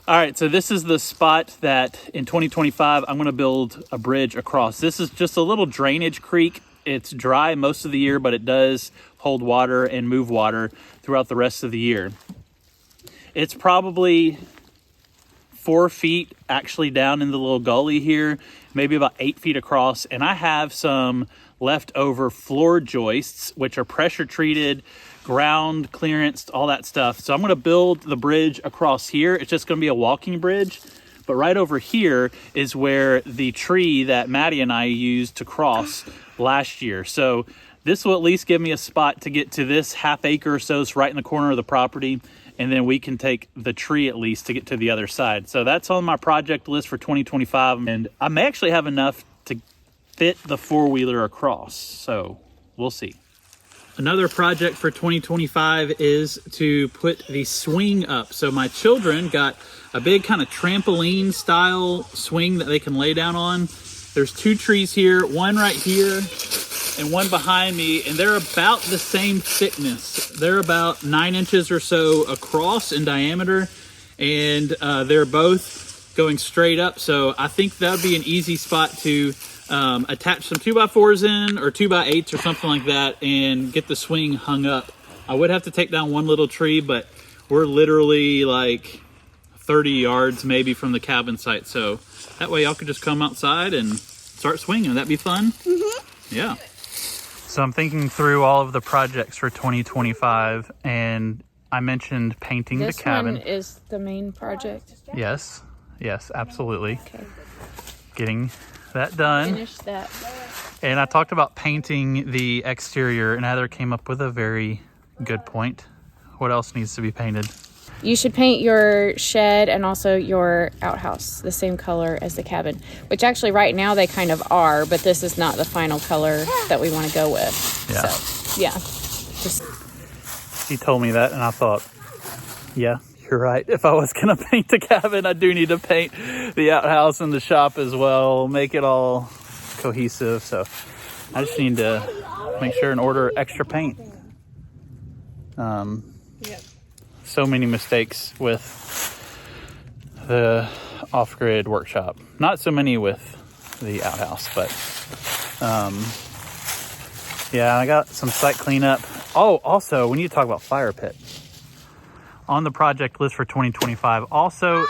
All right, so this is the spot that in 2025, I'm gonna build a bridge across. This is just a little drainage creek. It's dry most of the year, but it does hold water and move water throughout the rest of the year. It's probably 4 feet actually down in the little gully here, maybe about 8 feet across. And I have some leftover floor joists, which are pressure treated, ground clearance, all that stuff. So I'm gonna build the bridge across here. It's just gonna be a walking bridge. But right over here is where the tree that Maddie and I used to cross last year. So this will at least give me a spot to get to this half acre or so. It's right in the corner of the property. And then we can take the tree at least to get to the other side. So that's on my project list for 2025. And I may actually have enough to fit the four-wheeler across. So we'll see. Another project for 2025 is to put the swing up. So my children got a big kind of trampoline style swing that they can lay down on. There's 2 trees here, one right here and one behind me, and they're about the same thickness. They're about 9 inches or so across in diameter, and they're both going straight up. So I think that would be an easy spot to attach some 2x4s in or 2x8s or something like that and get the swing hung up. I would have to take down one little tree, but we're literally like 30 yards maybe from the cabin site. So that way y'all could just come outside and start swinging. That'd be fun. Mm-hmm. Yeah. So I'm thinking through all of the projects for 2025, and I mentioned painting the cabin. This one is the main project. Yes, absolutely. Okay. Getting that done. Finish that. And I talked about painting the exterior, and Heather came up with a very good point. What else needs to be painted? You should paint your shed and also your outhouse the same color as the cabin, which actually right now they kind of are, but this is not the final color that we want to go with. Yeah. So, yeah. She told me that, and I thought, yeah, you're right. If I was going to paint the cabin, I do need to paint the outhouse and the shop as well, make it all cohesive. So I just need to make sure and order extra paint. Yep. So many mistakes with the off-grid workshop. Not so many with the outhouse, but yeah, I got some site cleanup. Oh, also, we need to talk about fire pit on the project list for 2025. Also,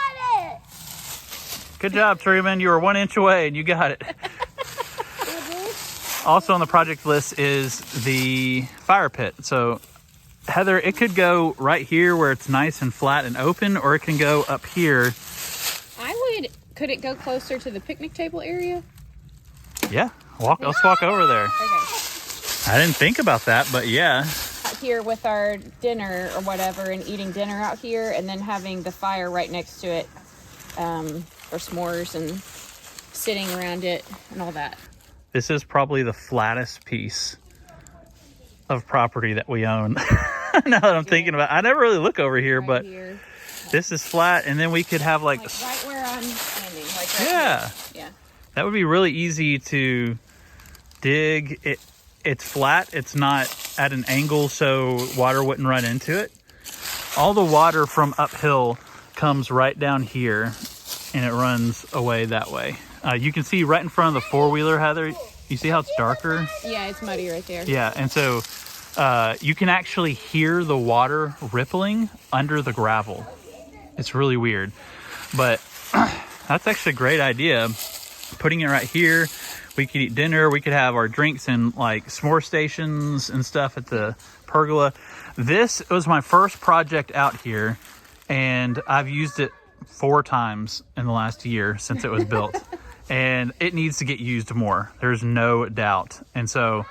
good job, Truman. You were 1 inch away and you got it. Also on the project list is the fire pit. So Heather, it could go right here where it's nice and flat and open, or it can go up here. Could it go closer to the picnic table area? Yeah, let's walk over there. Okay. I didn't think about that, but yeah. Out here with our dinner or whatever, and eating dinner out here, and then having the fire right next to it for s'mores and sitting around it and all that. This is probably the flattest piece of property that we own. Now that I'm thinking about it, I never really look over here, but here. This is flat, and then we could have like right where I'm standing, like right yeah. Here. Yeah. That would be really easy to dig. It's flat. It's not at an angle, so water wouldn't run into it. All the water from uphill comes right down here, and it runs away that way. You can see right in front of the four-wheeler, Heather. You see how it's darker? Yeah, it's muddy right there. Yeah, and so you can actually hear the water rippling under the gravel. It's really weird, but that's actually a great idea. Putting it right here, we could eat dinner. We could have our drinks in like s'more stations and stuff at the pergola. This was my first project out here, and I've used it 4 times in the last year since it was built. And it needs to get used more. There's no doubt. And so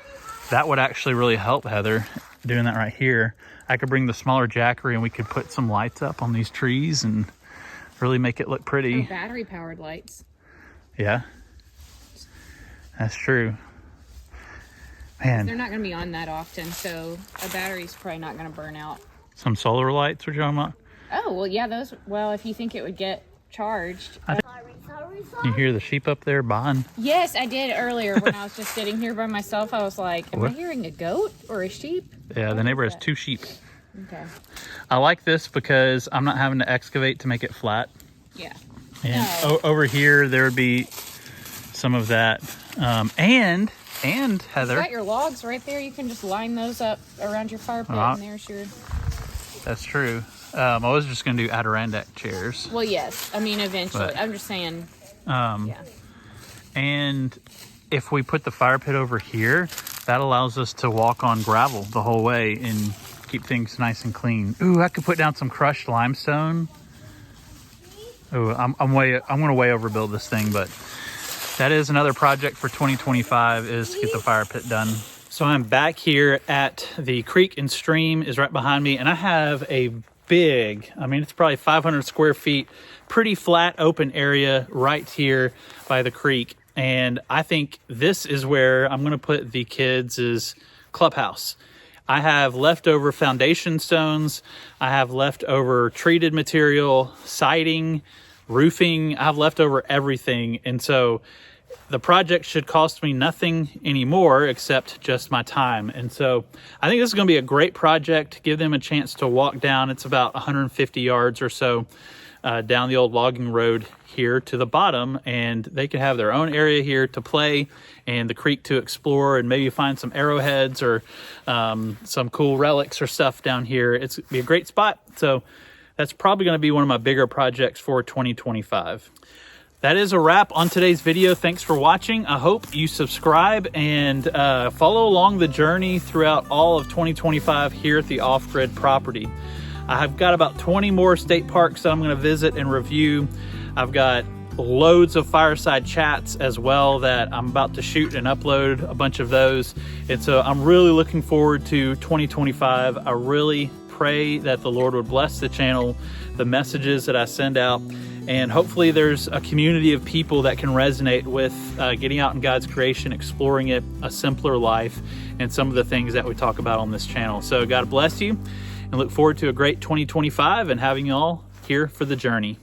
that would actually really help, Heather, doing that right here. I could bring the smaller Jackery and we could put some lights up on these trees and really make it look pretty. Battery powered lights. Yeah, that's true. Man, they're not going to be on that often, so a battery's probably not going to burn out. Some solar lights, what you're talking about? Oh, well, yeah, those, well, if you think it would get charged. You hear the sheep up there baaing? Yes, I did earlier when I was just sitting here by myself. I was like, am I hearing a goat or a sheep? Yeah, the neighbor has 2 sheep. Okay. I like this because I'm not having to excavate to make it flat. Yeah. And No. over here, there would be some of that. And You Heather, got your logs right there. You can just line those up around your fire pit, and there's your. that's true. I was just going to do Adirondack chairs. Well, yes. I mean, eventually. But, I'm just saying. Um, Yeah. And if we put the fire pit over here, that allows us to walk on gravel the whole way and keep things nice and clean. Ooh, I could put down some crushed limestone. Ooh, I'm going to way overbuild this thing, but that is another project for 2025 is to get the fire pit done. So I'm back here at the creek and stream is right behind me, and I have a big, I mean, it's probably 500 square feet, pretty flat open area right here by the creek. And I think this is where I'm going to put the kids' clubhouse. I have leftover foundation stones. I have leftover treated material, siding, roofing. I have leftover everything. And so the project should cost me nothing anymore except just my time. And so I think this is going to be a great project. Give them a chance to walk down. It's about 150 yards or so down the old logging road here to the bottom, and they can have their own area here to play and the creek to explore and maybe find some arrowheads or some cool relics or stuff down here. It's be a great spot. So that's probably going to be one of my bigger projects for 2025. That is a wrap on today's video. Thanks for watching. I hope you subscribe and follow along the journey throughout all of 2025 here at the Off Grid property. I've got about 20 more state parks that I'm going to visit and review. I've got loads of fireside chats as well that I'm about to shoot and upload a bunch of those. And so I'm really looking forward to 2025. I really pray that the Lord would bless the channel, the messages that I send out, and hopefully there's a community of people that can resonate with getting out in God's creation, exploring it, a simpler life, and some of the things that we talk about on this channel. So God bless you, and look forward to a great 2025 and having you all here for the journey.